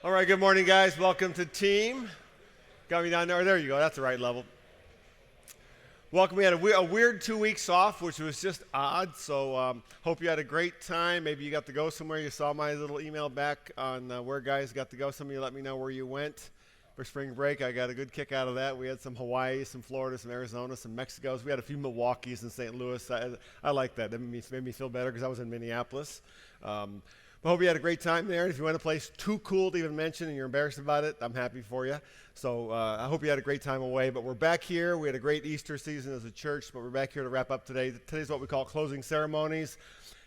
All right, good morning, guys. Welcome to Team. Got me down there. There you go. That's the right level. Welcome. We had a weird 2 weeks off, which was just odd. So hope you had a great time. Maybe you got to go somewhere. You saw my little email back on where guys got to go. Some of you let me know where you went for spring break. I got a good kick out of that. We had some Hawaii, some Florida, some Arizona, some Mexicos. We had a few Milwaukees and St. Louis. I like that. That made me feel better because I was in Minneapolis. I hope you had a great time there. If you went to a place too cool to even mention and you're embarrassed about it, I'm happy for you. So I hope you had a great time away. But we're back here. We had a great Easter season as a church, but we're back here to wrap up today. Today's what we call closing ceremonies.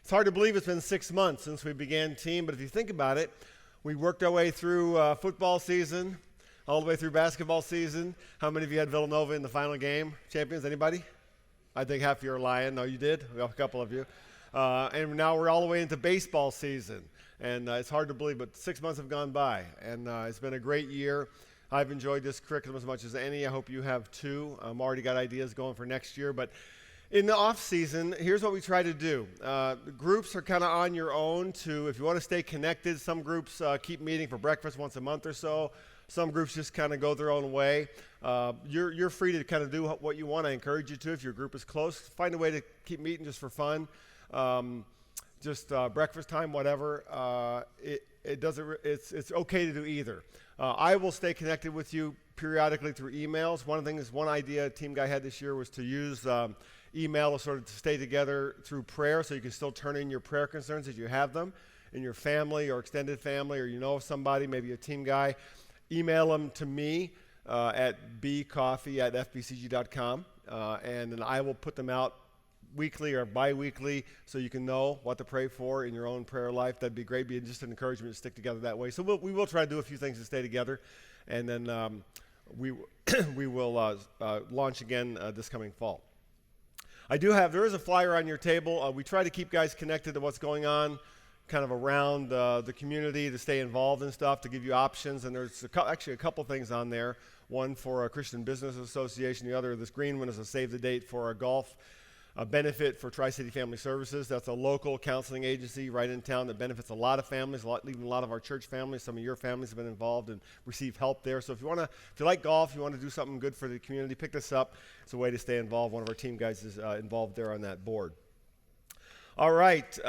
It's hard to believe it's been 6 months since we began Team, but if you think about it, we worked our way through football season, all the way through basketball season. How many of you had Villanova in the final game? Champions, anybody? I think half of you are lying. No, you did? Well, a couple of you. And now we're all the way into baseball season. And it's hard to believe, but 6 months have gone by. And it's been a great year. I've enjoyed this curriculum as much as any. I hope you have too. I'm already got ideas going for next year. But in the off season, here's what we try to do. Groups are kind of on your own to, if you want to stay connected, some groups keep meeting for breakfast once a month or so. Some groups just kind of go their own way. You're free to kind of do what you want. I encourage you to. If your group is close, find a way to keep meeting just for fun. Just breakfast time, whatever. It's okay to do either. I will stay connected with you periodically through emails. One idea a team guy had this year was to use email to sort of stay together through prayer, so you can still turn in your prayer concerns as you have them in your family or extended family, or you know of somebody, maybe a team guy. Email them to me at bcoffee@fbcg.com, and then I will put them out weekly or bi-weekly so you can know what to pray for in your own prayer life. That'd be great. Be just an encouragement to stick together that way. So we will try to do a few things to stay together, and then we will launch again this coming fall. There is a flyer on your table. We try to keep guys connected to what's going on kind of around the community, to stay involved in stuff, to give you options. And there's actually a couple things on there. One for a Christian Business Association. The other, this green one, is a save the date for a golf benefit for Tri-City Family Services. That's a local counseling agency right in town that benefits a lot of families, even a lot of our church families. Some of your families have been involved and received help there. So if you like golf, you want to do something good for the community, pick this up. It's a way to stay involved. One of our team guys is involved there on that board. All right.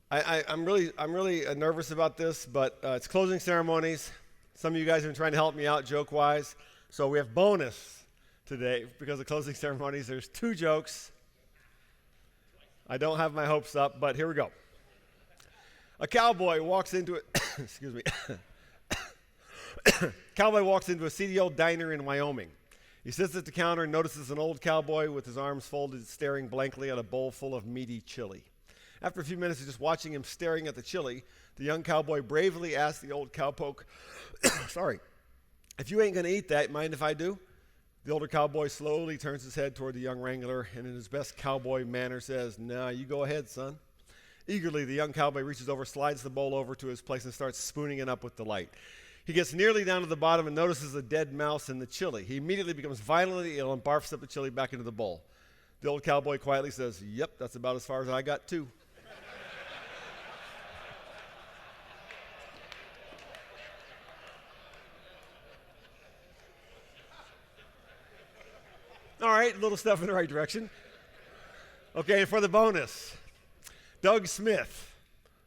I'm really nervous about this, but it's closing ceremonies. Some of you guys have been trying to help me out joke-wise. So we have bonus today because of closing ceremonies. There's 2 jokes. I don't have my hopes up, but here we go. A cowboy walks into excuse me. Cowboy walks into a seedy old diner in Wyoming. He sits at the counter and notices an old cowboy with his arms folded, staring blankly at a bowl full of meaty chili. After a few minutes of just watching him staring at the chili, the young cowboy bravely asks the old cowpoke, sorry, if you ain't going to eat that, mind if I do? The older cowboy slowly turns his head toward the young wrangler and in his best cowboy manner says, "Nah, you go ahead, son." Eagerly, the young cowboy reaches over, slides the bowl over to his place, and starts spooning it up with delight. He gets nearly down to the bottom and notices a dead mouse in the chili. He immediately becomes violently ill and barfs up the chili back into the bowl. The old cowboy quietly says, "Yep, that's about as far as I got too." All right, a little stuff in the right direction. Okay, for the bonus, Doug Smith.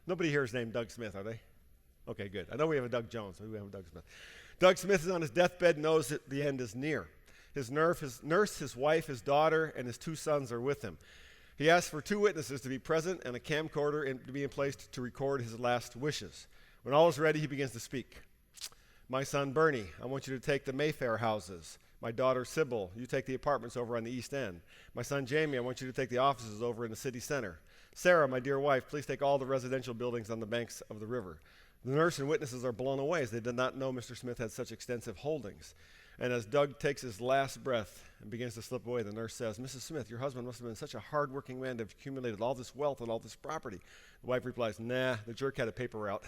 Nobody here is named Doug Smith, are they? Okay, good. I know we have a Doug Jones, but we have a Doug Smith. Doug Smith is on his deathbed, knows that the end is near. His nurse, his wife, his daughter, and his 2 sons are with him. He asks for 2 witnesses to be present and a camcorder to be in place to record his last wishes. When all is ready, he begins to speak. "My son Bernie, I want you to take the Mayfair houses. My daughter Sybil, you take the apartments over on the East End. My son Jamie, I want you to take the offices over in the city center. Sarah, my dear wife, please take all the residential buildings on the banks of the river." The nurse and witnesses are blown away as they did not know Mr. Smith had such extensive holdings. And as Doug takes his last breath and begins to slip away, the nurse says, "Mrs. Smith, your husband must have been such a hard-working man to have accumulated all this wealth and all this property." The wife replies, "Nah, the jerk had a paper route."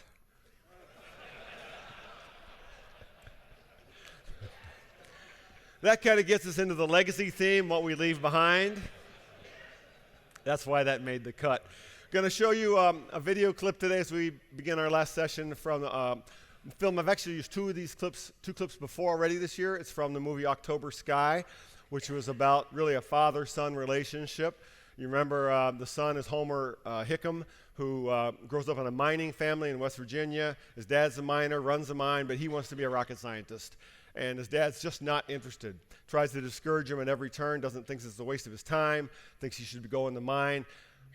That kind of gets us into the legacy theme, what we leave behind. That's why that made the cut. Going to show you a video clip today as we begin our last session from film. I've actually used two clips before already this year. It's from the movie October Sky, which was about really a father-son relationship. You remember the son is Homer Hickam, who grows up in a mining family in West Virginia. His dad's a miner, runs a mine, but he wants to be a rocket scientist. And his dad's just not interested. Tries to discourage him at every turn, thinks it's a waste of his time, thinks he should go in the mine.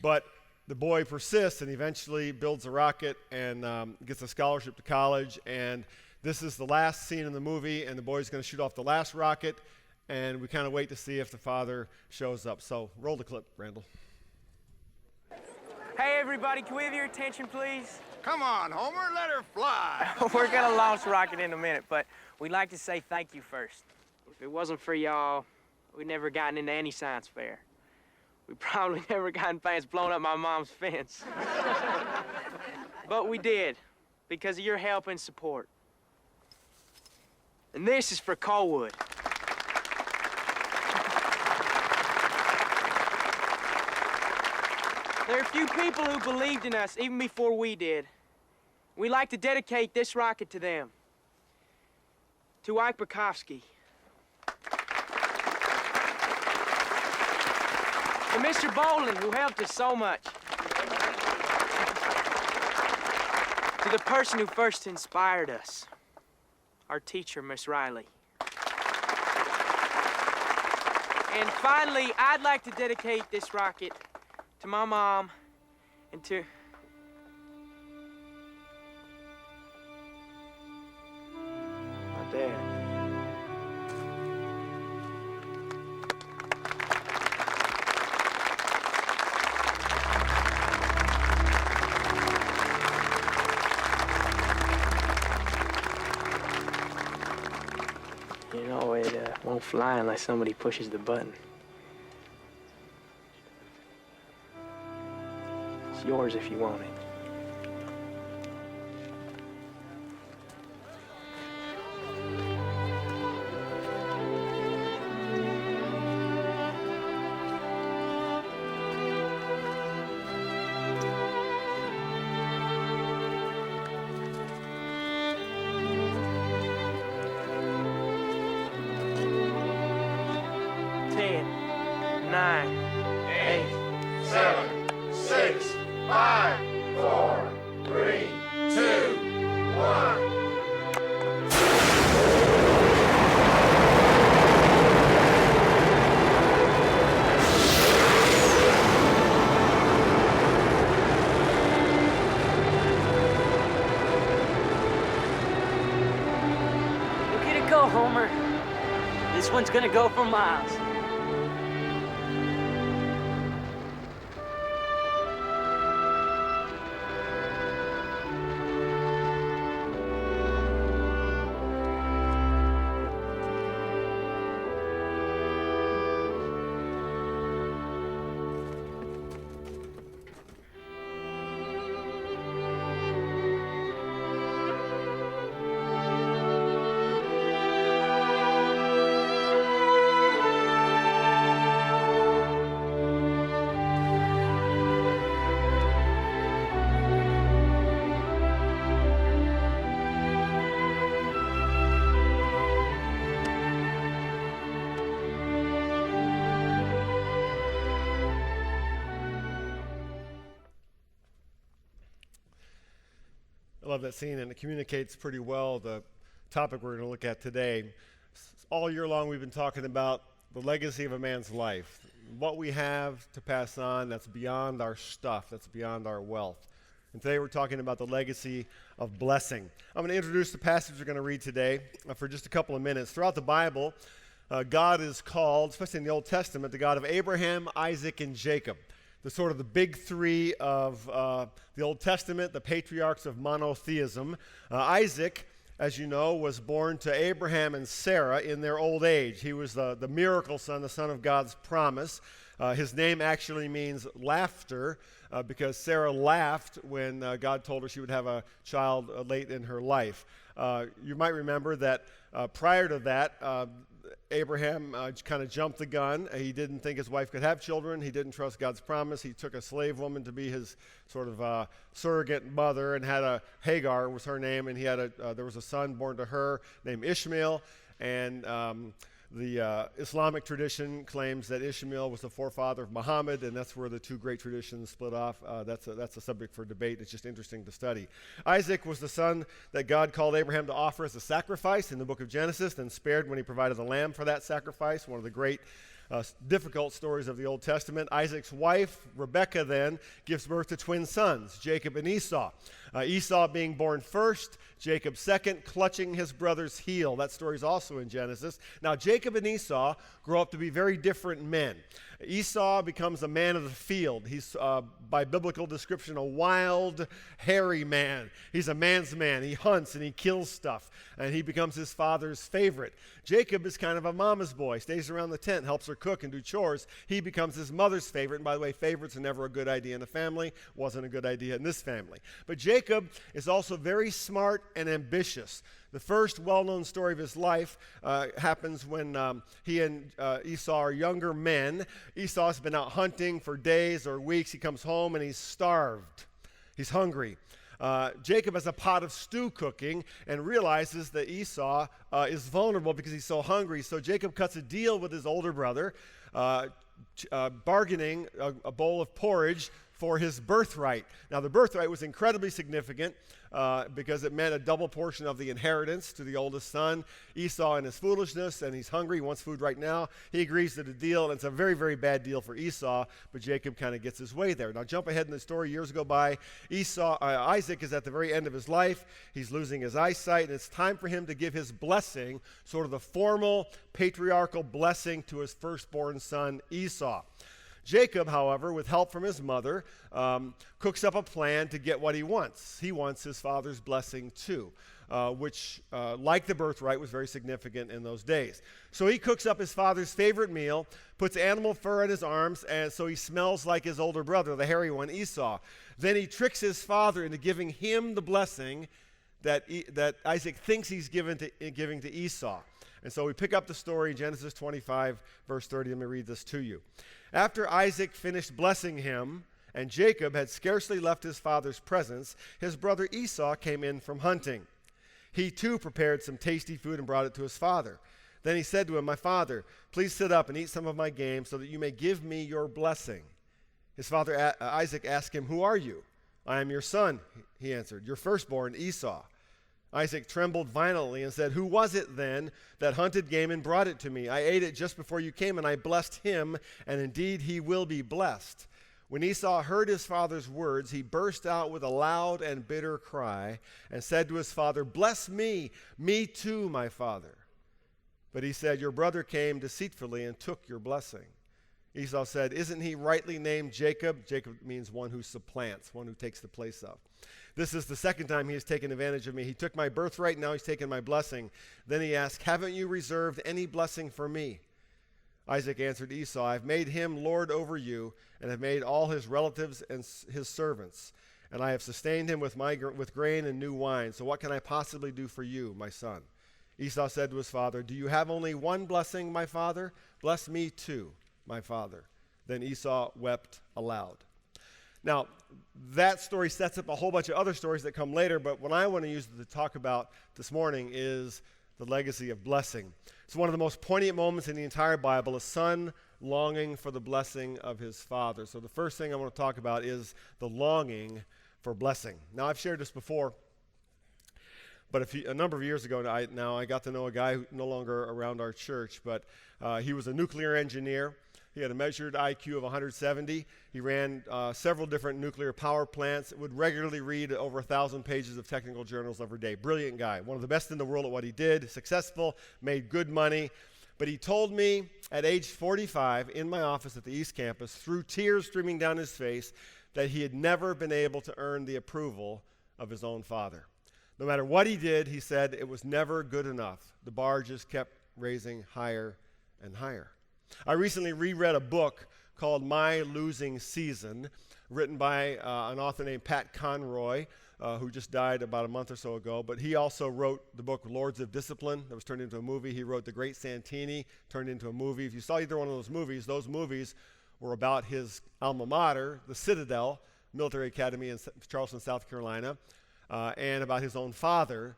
But the boy persists and eventually builds a rocket and gets a scholarship to college. And this is the last scene in the movie, and the boy's going to shoot off the last rocket, and we kind of wait to see if the father shows up. So roll the clip, Randall. Hey, everybody, can we have your attention, please? Come on, Homer, let her fly. We're going to launch the rocket in a minute, but we'd like to say thank you first. If it wasn't for y'all, we'd never gotten into any science fair. We probably never gotten past blowing up my mom's fence. But we did, because of your help and support. And this is for Colwood. There are a few people who believed in us even before we did. We'd like to dedicate this rocket to them. To Ike Bukowski. To Mr. Bolin, who helped us so much. To the person who first inspired us, our teacher, Miss Riley. And finally, I'd like to dedicate this rocket to my mom and to... my dad. You know, it won't fly unless somebody pushes the button. It's yours if you want it. Homer. This one's gonna go for miles. I love that scene, and it communicates pretty well the topic we're going to look at today. All year long, we've been talking about the legacy of a man's life, what we have to pass on that's beyond our stuff, that's beyond our wealth. And today we're talking about the legacy of blessing. I'm going to introduce the passage we're going to read today for just a couple of minutes. Throughout the Bible, God is called, especially in the Old Testament, the God of Abraham, Isaac, and Jacob. The sort of the big three of the Old Testament, the patriarchs of monotheism. Isaac, as you know, was born to Abraham and Sarah in their old age. He was the miracle son, the son of God's promise. His name actually means laughter because Sarah laughed when God told her she would have a child late in her life. You might remember that prior to that, Abraham kind of jumped the gun. He didn't think his wife could have children. He didn't trust God's promise. He took a slave woman to be his sort of surrogate mother and had Hagar was her name, and there was a son born to her named Ishmael. And the Islamic tradition claims that Ishmael was the forefather of Muhammad, and that's where the two great traditions split off. That's a subject for debate. It's just interesting to study. Isaac was the son that God called Abraham to offer as a sacrifice in the book of Genesis, and spared when he provided the lamb for that sacrifice, one of the great difficult stories of the Old Testament. Isaac's wife, Rebekah, then gives birth to twin sons, Jacob and Esau. Esau being born first, Jacob second, clutching his brother's heel. That story is also in Genesis. Now, Jacob and Esau grow up to be very different men. Esau becomes a man of the field. He's, by biblical description, a wild, hairy man. He's a man's man. He hunts and he kills stuff, and he becomes his father's favorite. Jacob is kind of a mama's boy, stays around the tent, helps her cook and do chores. He becomes his mother's favorite, and by the way, favorites are never a good idea in a family. Wasn't a good idea in this family. But Jacob is also very smart and ambitious. The first well-known story of his life happens when he and Esau are younger men. Esau's been out hunting for days or weeks. He comes home and he's starved. He's hungry. Jacob has a pot of stew cooking and realizes that Esau is vulnerable because he's so hungry. So Jacob cuts a deal with his older brother, bargaining a bowl of porridge for his birthright. Now, the birthright was incredibly significant because it meant a double portion of the inheritance to the oldest son. Esau, in his foolishness, and he's hungry, he wants food right now, he agrees to the deal, and it's a very, very bad deal for Esau, but Jacob kind of gets his way there. Now, jump ahead in the story. Years go by. Isaac is at the very end of his life. He's losing his eyesight, and it's time for him to give his blessing, sort of the formal patriarchal blessing to his firstborn son, Esau. Jacob, however, with help from his mother, cooks up a plan to get what he wants. He wants his father's blessing too, which, like the birthright, was very significant in those days. So he cooks up his father's favorite meal, puts animal fur on his arms, and so he smells like his older brother, the hairy one, Esau. Then he tricks his father into giving him the blessing that Isaac thinks he's giving to Esau. And so we pick up the story, Genesis 25, verse 30. Let me read this to you. After Isaac finished blessing him, and Jacob had scarcely left his father's presence, his brother Esau came in from hunting. He too prepared some tasty food and brought it to his father. Then he said to him, "My father, please sit up and eat some of my game so that you may give me your blessing." His father Isaac asked him, "Who are you?" "I am your son," he answered, "your firstborn Esau." Isaac trembled violently and said, "Who was it then that hunted game and brought it to me? I ate it just before you came, and I blessed him, and indeed he will be blessed." When Esau heard his father's words, he burst out with a loud and bitter cry and said to his father, "Bless me too, my father." But he said, "Your brother came deceitfully and took your blessing." Esau said, "Isn't he rightly named Jacob?" Jacob means one who supplants, one who takes the place of. "This is the second time he has taken advantage of me. He took my birthright, now he's taken my blessing." Then he asked, "Haven't you reserved any blessing for me?" Isaac answered Esau, "I've made him lord over you, and have made all his relatives and his servants, and I have sustained him with grain and new wine. So what can I possibly do for you, my son?" Esau said to his father, "Do you have only one blessing, my father? Bless me too, my father." Then Esau wept aloud. Now, that story sets up a whole bunch of other stories that come later, but what I want to use to talk about this morning is the legacy of blessing. It's one of the most poignant moments in the entire Bible, a son longing for the blessing of his father. So the first thing I want to talk about is the longing for blessing. Now, I've shared this before, but a number of years ago I got to know a guy who's no longer around our church, but he was a nuclear engineer. He had a measured IQ of 170. He ran several different nuclear power plants, would regularly read over 1,000 pages of technical journals every day. Brilliant guy, one of the best in the world at what he did, successful, made good money. But he told me at age 45 in my office at the East Campus, through tears streaming down his face, that he had never been able to earn the approval of his own father. No matter what he did, he said it was never good enough. The bar just kept raising higher and higher. I recently reread a book called My Losing Season, written by an author named Pat Conroy, who just died about a month or so ago. But he also wrote the book Lords of Discipline that was turned into a movie. He wrote The Great Santini, turned into a movie. If you saw either one of those movies were about his alma mater, the Citadel Military Academy in Charleston, South Carolina, and about his own father,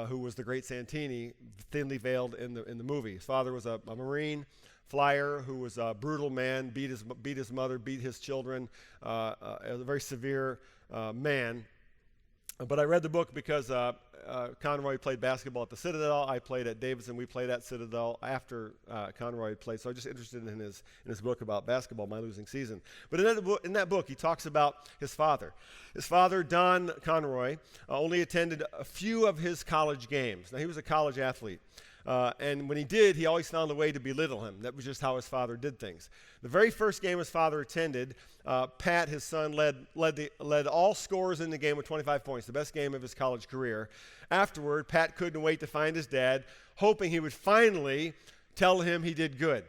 who was the Great Santini, thinly veiled in the movie. His father was a Marine flyer who was a brutal man, beat his mother, beat his children, a very severe man. But I read the book because Conroy played basketball at the Citadel. I played at Davidson. We played at Citadel after Conroy played. So I was just interested in his book about basketball, My Losing Season. But in that book, he talks about his father. His father, Don Conroy, only attended a few of his college games. Now, he was a college athlete. And when he did, he always found a way to belittle him. That was just how his father did things. The very first game his father attended, Pat, his son, led all scorers in the game with 25 points, the best game of his college career. Afterward, Pat couldn't wait to find his dad, hoping he would finally tell him he did good.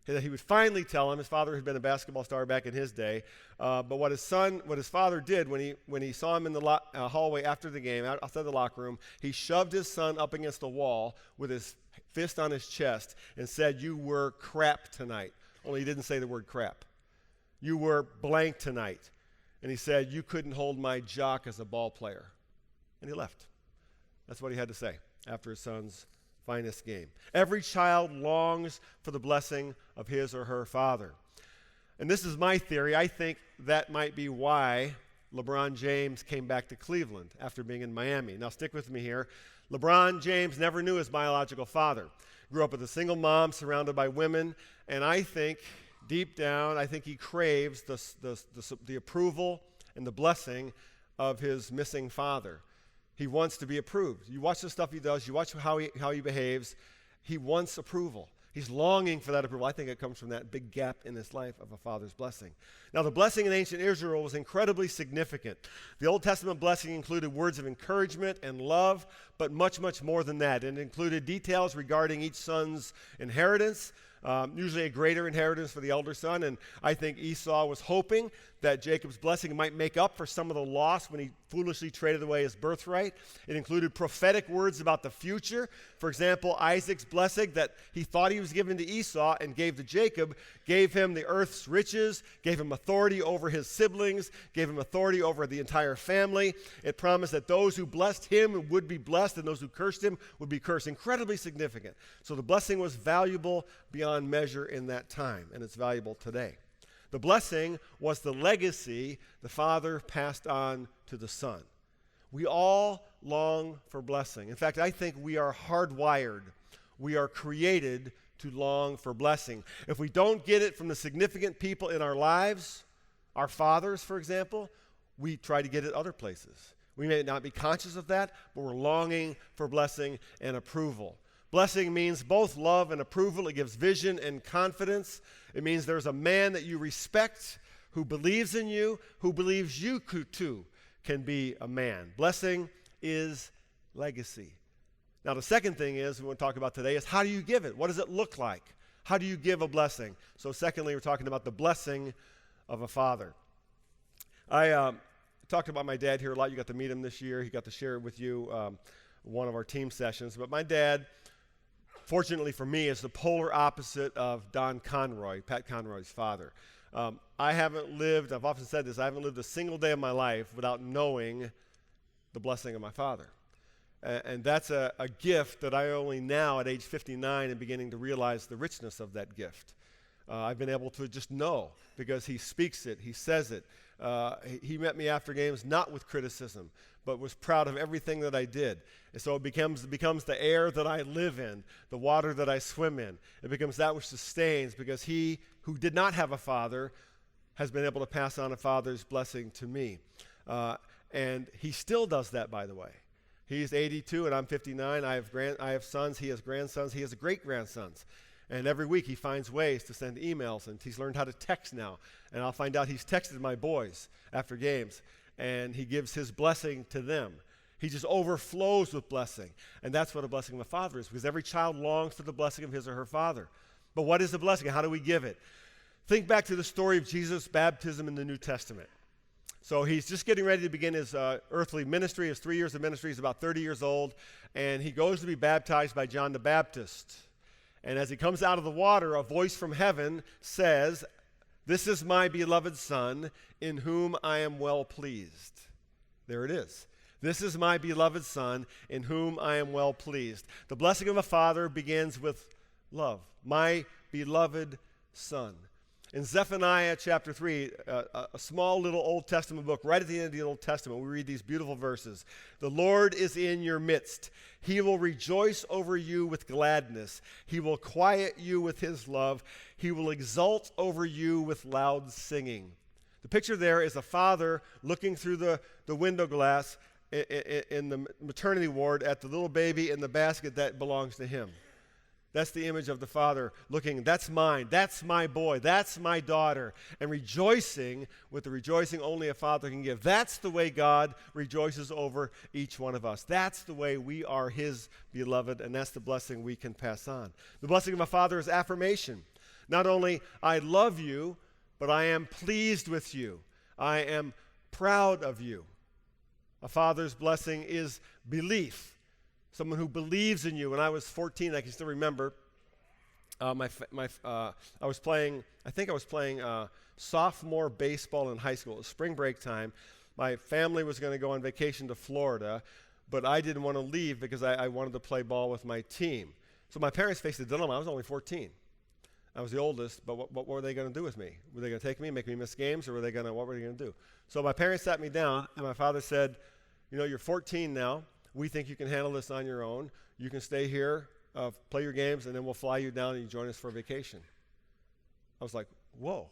That he would finally tell him. His father had been a basketball star back in his day. But what his father did when he saw him in the hallway after the game, outside the locker room, he shoved his son up against the wall with his fist on his chest and said, "You were crap tonight." Only he didn't say the word crap. "You were blank tonight." And he said, "You couldn't hold my jock as a ball player." And he left. That's what he had to say after his son's finest game. Every child longs for the blessing of his or her father. And this is my theory. I think that might be why LeBron James came back to Cleveland after being in Miami. Now stick with me here. LeBron James never knew his biological father. Grew up with a single mom surrounded by women, and I think deep down, he craves the approval and the blessing of his missing father. He wants to be approved. You watch the stuff he does. You watch how he behaves. He wants approval. He's longing for that approval. I think it comes from that big gap in his life of a father's blessing. Now, the blessing in ancient Israel was incredibly significant. The Old Testament blessing included words of encouragement and love, but much, much more than that. It included details regarding each son's inheritance, usually a greater inheritance for the elder son. And I think Esau was hoping that Jacob's blessing might make up for some of the loss when he foolishly traded away his birthright. It included prophetic words about the future. For example, Isaac's blessing that he thought he was given to Esau and gave to Jacob gave him the earth's riches, gave him authority over his siblings, gave him authority over the entire family. It promised that those who blessed him would be blessed and those who cursed him would be cursed. Incredibly significant. So the blessing was valuable beyond measure in that time, and it's valuable today. The blessing was the legacy the father passed on to the son. We all long for blessing. In fact, I think we are hardwired. We are created to long for blessing. If we don't get it from the significant people in our lives, our fathers, for example, we try to get it other places. We may not be conscious of that, but we're longing for blessing and approval. Blessing means both love and approval. It gives vision and confidence. It means there's a man that you respect who believes in you, who believes you too can be a man. Blessing is legacy. Now, the second thing we want to talk about today is how do you give it? What does it look like? How do you give a blessing? So secondly, we're talking about the blessing of a father. I talked about my dad here a lot. You got to meet him this year. He got to share with you one of our team sessions. But my dad, fortunately for me, is the polar opposite of Don Conroy, Pat Conroy's father. I've often said this, I haven't lived a single day of my life without knowing the blessing of my father. And that's a gift that I only now, at age 59, am beginning to realize the richness of that gift. I've been able to just know because he speaks it, he says it. He met me after games not with criticism, but was proud of everything that I did. And so it becomes the air that I live in, the water that I swim in. It becomes that which sustains because he who did not have a father has been able to pass on a father's blessing to me. And he still does that, by the way. He's 82 and I'm 59. I have sons, he has grandsons, he has great-grandsons. And every week he finds ways to send emails, and he's learned how to text now. And I'll find out he's texted my boys after games, and he gives his blessing to them. He just overflows with blessing. And that's what a blessing of a father is, because every child longs for the blessing of his or her father. But what is the blessing? How do we give it? Think back to the story of Jesus' baptism in the New Testament. So he's just getting ready to begin his earthly ministry, his 3 years of ministry. He's about 30 years old, and he goes to be baptized by John the Baptist. And as he comes out of the water, a voice from heaven says, "This is my beloved Son, in whom I am well pleased." There it is. This is my beloved Son, in whom I am well pleased. The blessing of a father begins with love. My beloved Son. In Zephaniah chapter 3, a small little Old Testament book, right at the end of the Old Testament, we read these beautiful verses. "The Lord is in your midst. He will rejoice over you with gladness. He will quiet you with his love. He will exult over you with loud singing." The picture there is a father looking through the window glass in the maternity ward at the little baby in the basket that belongs to him. That's the image of the father looking, that's mine, that's my boy, that's my daughter, and rejoicing with the rejoicing only a father can give. That's the way God rejoices over each one of us. That's the way we are his beloved, and that's the blessing we can pass on. The blessing of a father is affirmation. Not only I love you, but I am pleased with you. I am proud of you. A father's blessing is belief. Someone who believes in you. When I was 14, I can still remember, I was playing sophomore baseball in high school. It was spring break time. My family was going to go on vacation to Florida, but I didn't want to leave because I wanted to play ball with my team. So my parents faced a dilemma. I was only 14. I was the oldest, but what were they going to do with me? Were they going to take me, make me miss games, or what were they going to do? So my parents sat me down, and my father said, you're 14 now. We think you can handle this on your own. You can stay here, play your games, and then we'll fly you down and you join us for vacation. I was like, whoa.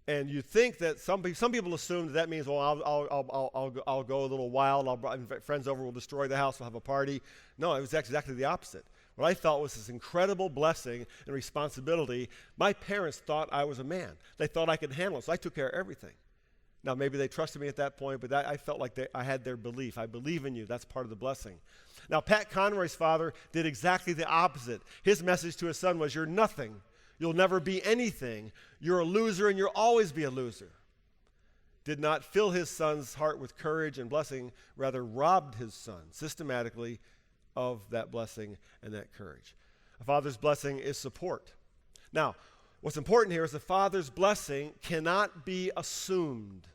And you think that some people assume that means, well, I'll go a little wild. I'll invite friends over. We'll destroy the house. We'll have a party. No, it was exactly the opposite. What I felt was this incredible blessing and responsibility. My parents thought I was a man. They thought I could handle it, so I took care of everything. Now, maybe they trusted me at that point, but I felt like I had their belief. I believe in you. That's part of the blessing. Now, Pat Conroy's father did exactly the opposite. His message to his son was, you're nothing. You'll never be anything. You're a loser, and you'll always be a loser. Did not fill his son's heart with courage and blessing, rather robbed his son systematically of that blessing and that courage. A father's blessing is support. Now, what's important here is the father's blessing cannot be assumed.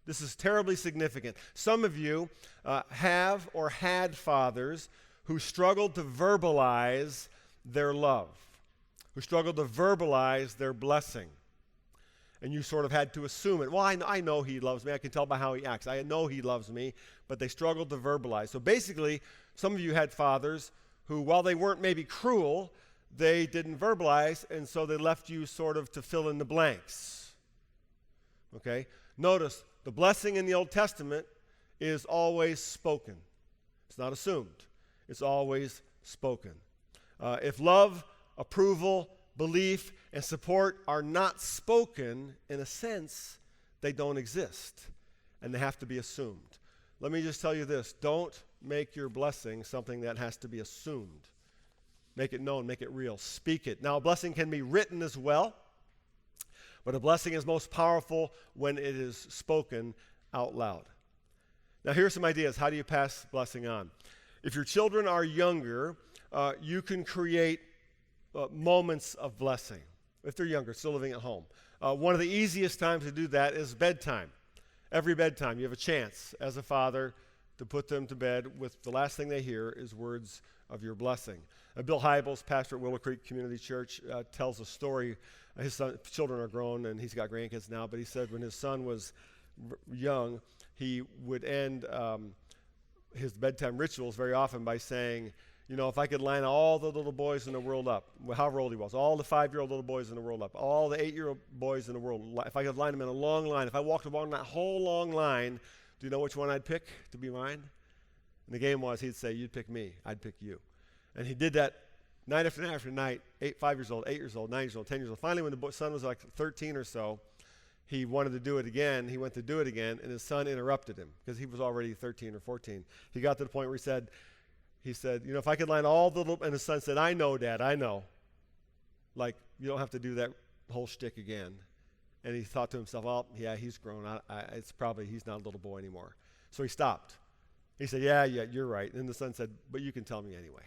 This is terribly significant. Some of you have or had fathers who struggled to verbalize their love, who struggled to verbalize their blessing. And you sort of had to assume it. Well, I know he loves me. I can tell by how he acts. I know he loves me, but they struggled to verbalize. So basically, some of you had fathers who, while they weren't maybe cruel, they didn't verbalize, and so they left you sort of to fill in the blanks. Okay? Notice, the blessing in the Old Testament is always spoken. It's not assumed. It's always spoken. If love, approval, belief, and support are not spoken, in a sense, they don't exist, and they have to be assumed. Let me just tell you this. Don't make your blessing something that has to be assumed. Make it known, make it real, speak it. Now, a blessing can be written as well, but a blessing is most powerful when it is spoken out loud. Now, here are some ideas. How do you pass blessing on? If your children are younger, you can create moments of blessing. If they're younger, still living at home. One of the easiest times to do that is bedtime. Every bedtime, you have a chance as a father to put them to bed with the last thing they hear is words of your blessing. Bill Hybels, pastor at Willow Creek Community Church, tells a story. His children are grown, and he's got grandkids now, but he said when his son was young, he would end his bedtime rituals very often by saying, if I could line all the little boys in the world up, however old he was, all the 5-year-old little boys in the world up, all the 8-year-old boys in the world, if I could line them in a long line, if I walked along that whole long line, do you know which one I'd pick to be mine? And the game was, he'd say, you'd pick me, I'd pick you. And he did that night after night after night, 5 years old, 8 years old, 9 years old, 10 years old. Finally, when the son was like 13 or so, he wanted to do it again. He went to do it again, and his son interrupted him because he was already 13 or 14. He got to the point where he said, if I could line all the little, and his son said, I know, Dad, I know. Like, you don't have to do that whole shtick again. And he thought to himself, oh, yeah, he's grown. It's probably he's not a little boy anymore. So he stopped. He said, yeah, you're right. And the son said, but you can tell me anyway.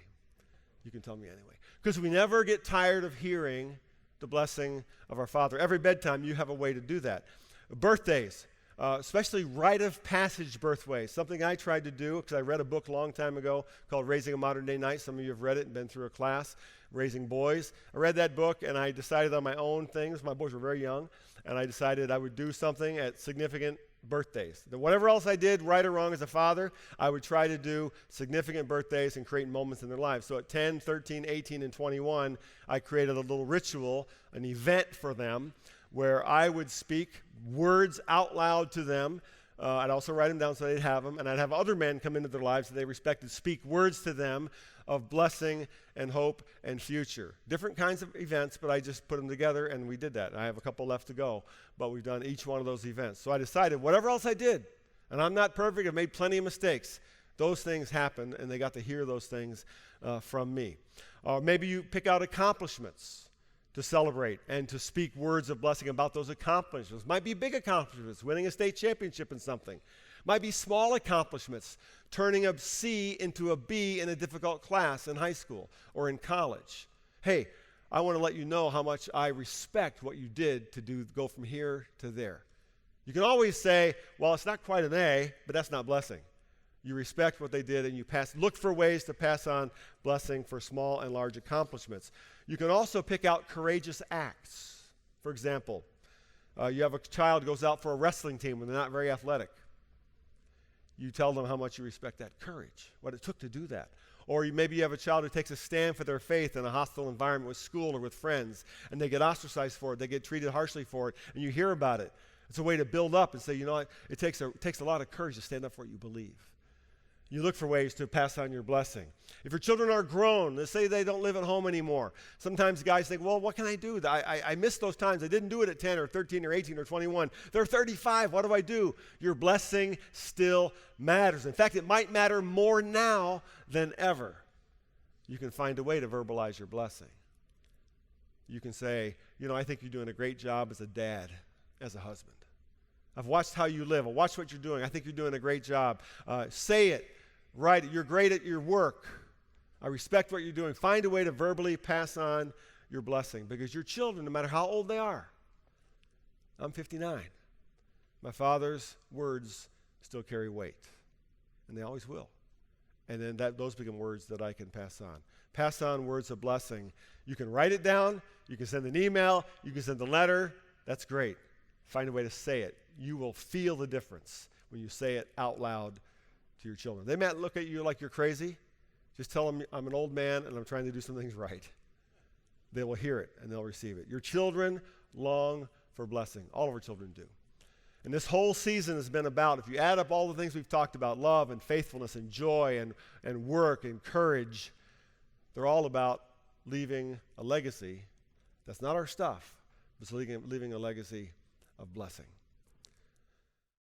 You can tell me anyway. Because we never get tired of hearing the blessing of our Father. Every bedtime, you have a way to do that. Birthdays, especially rite of passage birthdays, something I tried to do because I read a book a long time ago called Raising a Modern Day Knight. Some of you have read it and been through a class, Raising Boys. I read that book and I decided on my own things. My boys were very young, and I decided I would do something at significant birthdays. Then whatever else I did, right or wrong as a father, I would try to do significant birthdays and create moments in their lives. So at 10, 13, 18, and 21, I created a little ritual, an event for them, where I would speak words out loud to them. I'd also write them down so they'd have them, and I'd have other men come into their lives that they respected, speak words to them of blessing and hope and future. Different kinds of events, but I just put them together, and we did that. I have a couple left to go, but we've done each one of those events. So I decided whatever else I did, and I'm not perfect, I've made plenty of mistakes, those things happened, and they got to hear those things from me. Or maybe you pick out accomplishments to celebrate and to speak words of blessing about those accomplishments. Might be big accomplishments, winning a state championship in something. Might be small accomplishments, turning a C into a B in a difficult class in high school or in college. Hey, I want to let you know how much I respect what you did to go from here to there. You can always say, well, it's not quite an A, but that's not blessing. You respect what they did and you look for ways to pass on blessing for small and large accomplishments. You can also pick out courageous acts. For example, you have a child who goes out for a wrestling team when they're not very athletic. You tell them how much you respect that courage, what it took to do that. Or maybe you have a child who takes a stand for their faith in a hostile environment with school or with friends, and they get ostracized for it, they get treated harshly for it, and you hear about it. It's a way to build up and say, you know what, it takes a lot of courage to stand up for what you believe. You look for ways to pass on your blessing. If your children are grown, let's say they don't live at home anymore. Sometimes guys think, well, what can I do? I missed those times. I didn't do it at 10 or 13 or 18 or 21. They're 35. What do I do? Your blessing still matters. In fact, it might matter more now than ever. You can find a way to verbalize your blessing. You can say, you know, I think you're doing a great job as a dad, as a husband. I've watched how you live. I've watched what you're doing. I think you're doing a great job. Say it. Write it. You're great at your work. I respect what you're doing. Find a way to verbally pass on your blessing, because your children, no matter how old they are, I'm 59. My father's words still carry weight, and they always will. And then those become words that I can pass on. Pass on words of blessing. You can write it down. You can send an email. You can send a letter. That's great. Find a way to say it. You will feel the difference when you say it out loud to your children. They might look at you like you're crazy. Just tell them, I'm an old man and I'm trying to do some things right. They will hear it and they'll receive it. Your children long for blessing. All of our children do. And this whole season has been about, if you add up all the things we've talked about, love and faithfulness and joy and work and courage, they're all about leaving a legacy that's not our stuff, but it's leaving a legacy of blessing.